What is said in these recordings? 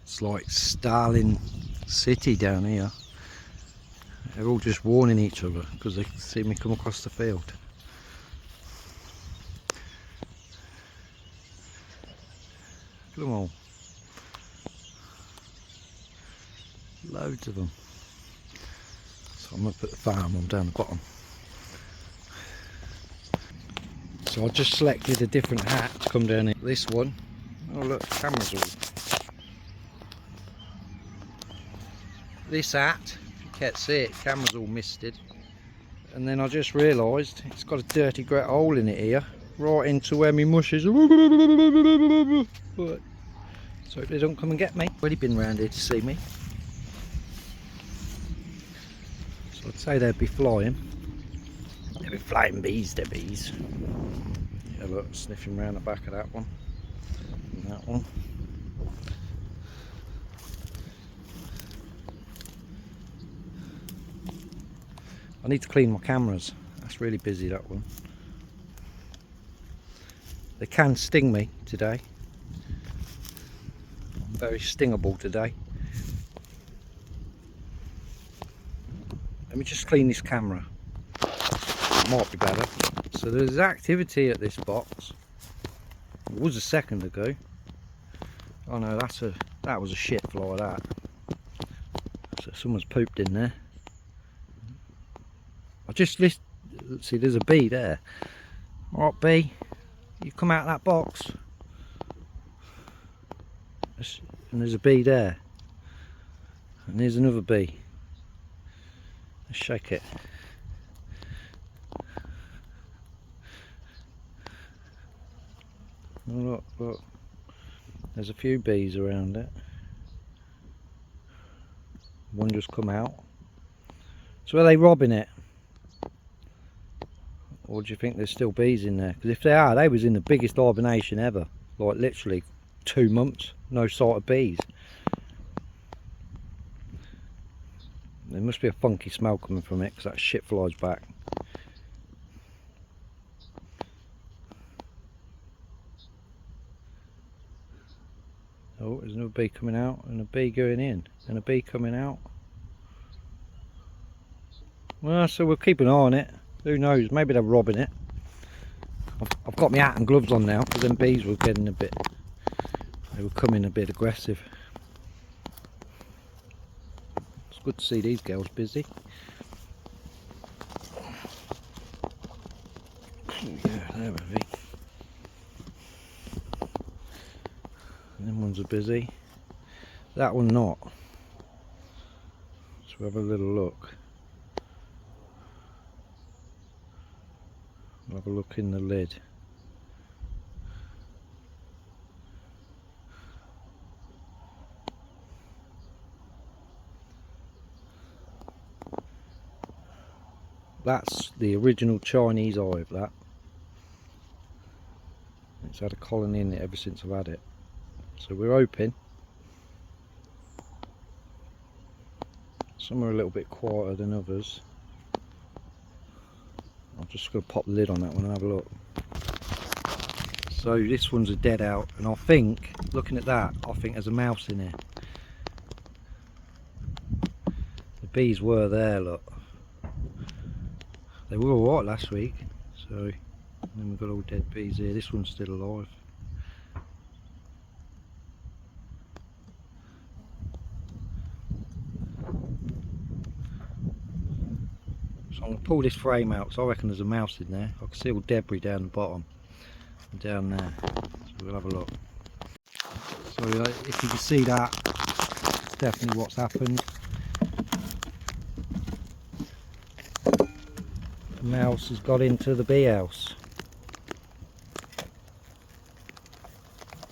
It's like Stalin City down here. They're all just warning each other because they see me come across the field. Look at them all. Loads of them. So I'm going to put the farm on down the bottom. So I just selected a different hat to come down here. This one. Oh look, camera's all. This hat, if you can't see it, camera's all misted. And then I just realised it's got a dirty great hole in it here, right into where my mush is. So they don't come and get me. Already been round here to see me. So I'd say they'd be flying. They'd be flying bees, they're bees. Yeah, look, sniffing round the back of that one. And that one. I need to clean my cameras. That's really busy, that one. They can sting me today. I'm very stingable today. Let me just clean this camera. It might be better. So there's activity at this box. It was a second ago. Oh no, that was a shit fly, that. So someone's pooped in there. I just see there's a bee there. Alright, bee, you come out of that box. And there's a bee there. And there's another bee. Let's shake it. Oh, look, look. There's a few bees around it. One just come out. So are they robbing it? Or do you think there's still bees in there? Because if they are, they was in the biggest hibernation ever. Like literally 2 months, no sight of bees. There must be a funky smell coming from it because that shit flies back. Oh, there's another bee coming out and a bee going in and a bee coming out. Well, so we'll keep an eye on it. Who knows, maybe they're robbing it. I've got my hat and gloves on now because them bees were getting a bit, they were coming a bit aggressive. It's good to see these girls busy. Yeah, there we be. Them ones are busy. That one not. So we'll have a little look. We'll have a look in the lid. That's the original Chinese hive, that. It's had a colony in it ever since I've had it. So we're hoping. Some are a little bit quieter than others. I'm just going to pop the lid on that one and have a look. So this one's a dead out, and I think, looking at that, I think there's a mouse in here. The bees were there, look. They were alright last week, so and then we've got all dead bees here. This one's still alive. So I'm going to pull this frame out, so I reckon there's a mouse in there. I can see all debris down the bottom and down there, so we'll have a look. So if you can see that, it's definitely what's happened. The mouse has got into the bee house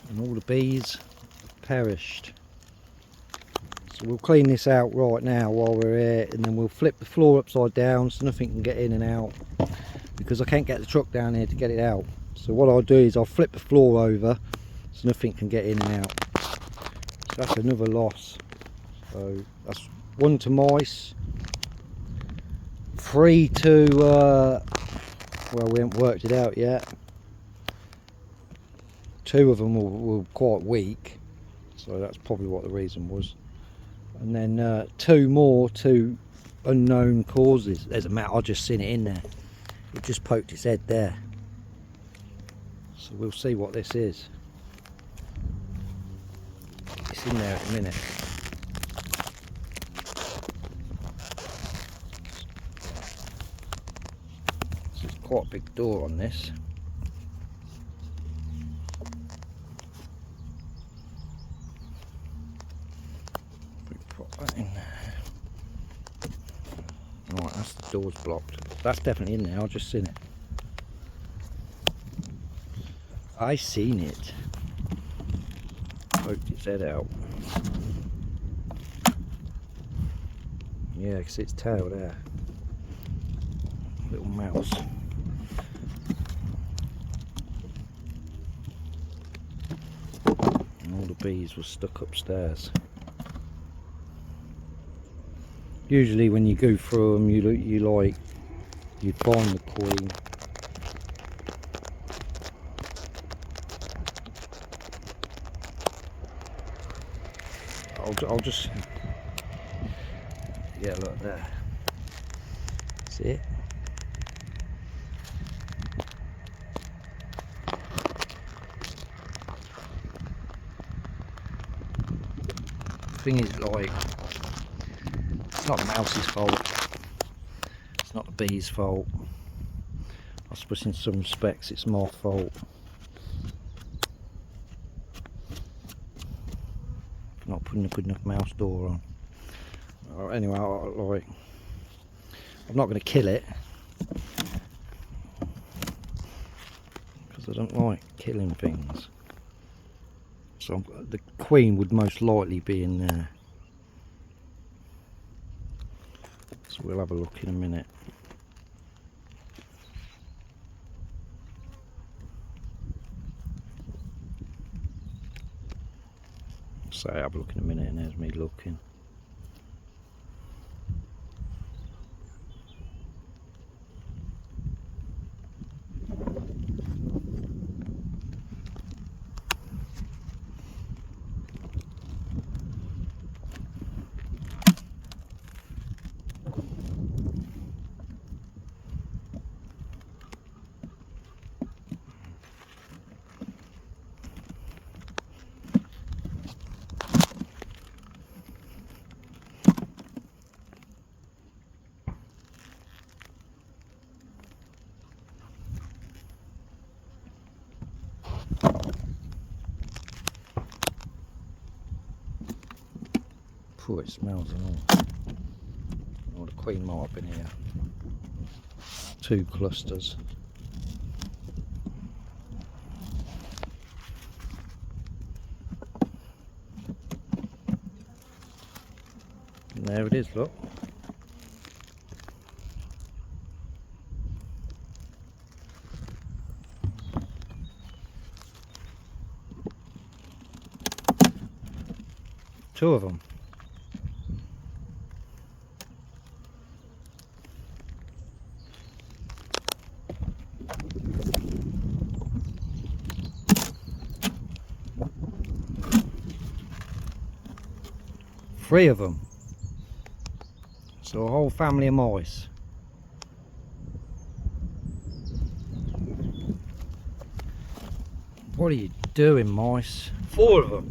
and all the bees have perished. So we'll clean this out right now while we're here, and then we'll flip the floor upside down so nothing can get in and out, because I can't get the truck down here to get it out. So what I'll do is I'll flip the floor over so nothing can get in and out. So that's another loss. So that's 1 to mice, 3 to well, we haven't worked it out yet. 2 of them were quite weak, so that's probably what the reason was. And then two unknown causes. There's a mat, I just seen it in there. It just poked its head there. So we'll see what this is. It's in there in a minute. There's quite a big door on this. Put that in there. Right, that's the door's blocked. That's definitely in there, I've just seen it. I seen it. Poked its head out. Yeah, because its tail there. Little mouse. And all the bees were stuck upstairs. Usually when you go through them, you find the queen. I'll just, yeah, look there. See it? The thing is, like, it's not the mouse's fault. It's not the bee's fault. I suppose in some respects it's my fault. Not putting a good enough mouse door on. Anyway, I'm not going to kill it because I don't like killing things. So the queen would most likely be in there. So we'll have a look in a minute. So have a look in a minute, and there's me looking. Phew, it smells and all. Oh, the queen might have been here. 2 clusters. And there it is, look. Two of them. Three of them. So a whole family of mice. What are you doing, mice? 4 of them.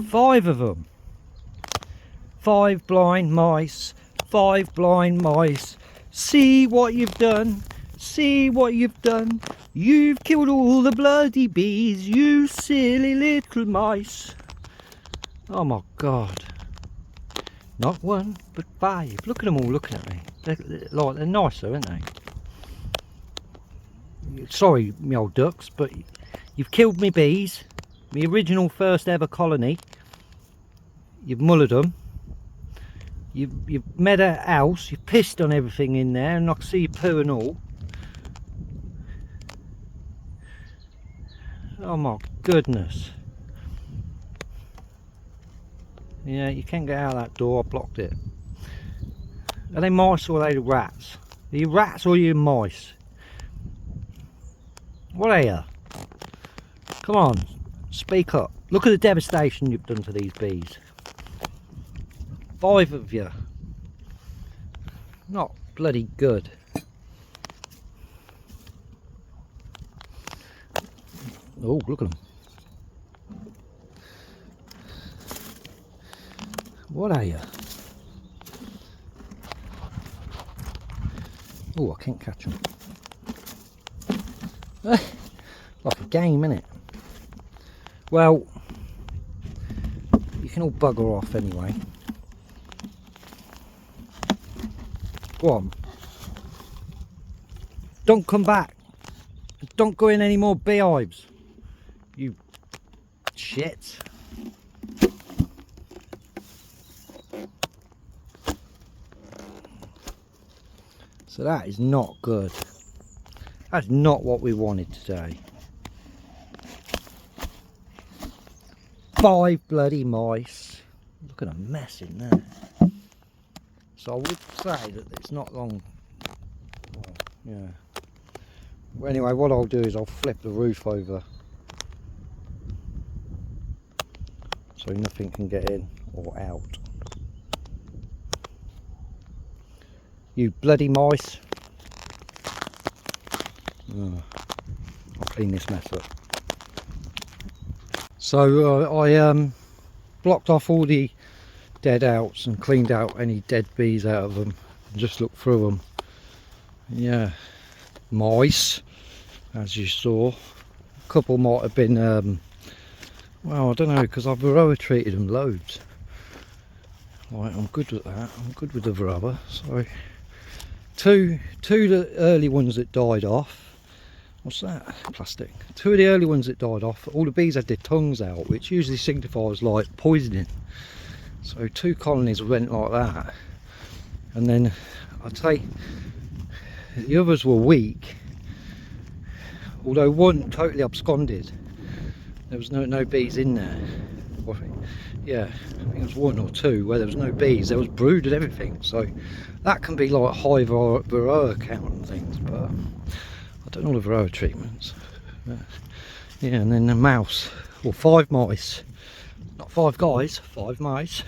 Five of them. 5 blind mice. 5 blind mice. See what you've done. See what you've done. You've killed all the bloody bees, you silly little mice. Oh my God. Not 1, but 5. Look at them all looking at me. They're nicer, aren't they? Sorry, me old ducks, but you've killed me bees. My original first ever colony. You've mullered them. You've made a house, you've pissed on everything in there, and I can see your poo and all. Oh my goodness. Yeah, you can't get out that door, I blocked it. Are they mice or are they rats? Are you rats or are you mice? What are you? Come on, speak up. Look at the devastation you've done to these bees. 5 of you. Not bloody good. Oh, look at them. What are you? Oh, I can't catch them. Like a game, innit? Well, you can all bugger off anyway. Go on. Don't come back. Don't go in any more beehives. You shit. So that is not good. That's not what we wanted today. 5 bloody mice. Look at a mess in there. So I would say that it's not long. Well, yeah. Well, anyway, what I'll do is I'll flip the roof over so nothing can get in or out. You bloody mice. Oh, I'll clean this mess up. So I blocked off all the dead outs and cleaned out any dead bees out of them and just looked through them. Yeah, mice, as you saw. A couple might have been well, I don't know, because I've varroa treated them loads. Right, I'm good with that. I'm good with the varroa. So two of the early ones that died off. What's that? Plastic. 2 of the early ones that died off, all the bees had their tongues out, which usually signifies like poisoning. So 2 colonies went like that. And then I'd say the others were weak, although one totally absconded. There was no bees in there. Yeah, I think it was 1 or 2 where there was no bees. There was brood and everything. So that can be like hive or varroa count and things, but I don't know the varroa treatments. Yeah, and then the mouse, or 5 mice, not 5 guys, 5 mice.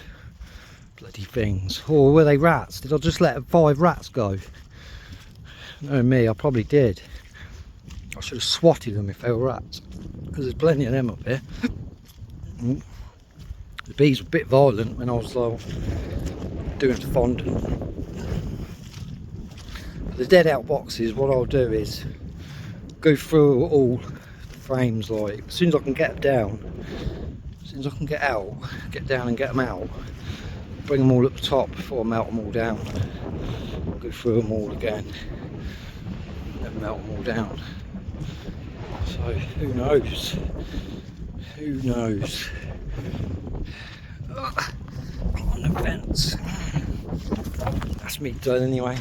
Bloody things. Or were they rats? Did I just let 5 rats go? No, me, I probably did. I should have swatted them if they were rats, because there's plenty of them up here. The bees were a bit violent when I was doing fondant. The dead out boxes, what I'll do is go through all the frames, like as soon as I can get down, as soon as I can get down and get them out, bring them all up the top before I melt them all down. Go through them all again, then melt them all down. So who knows? Who knows? On the fence. That's me done anyway.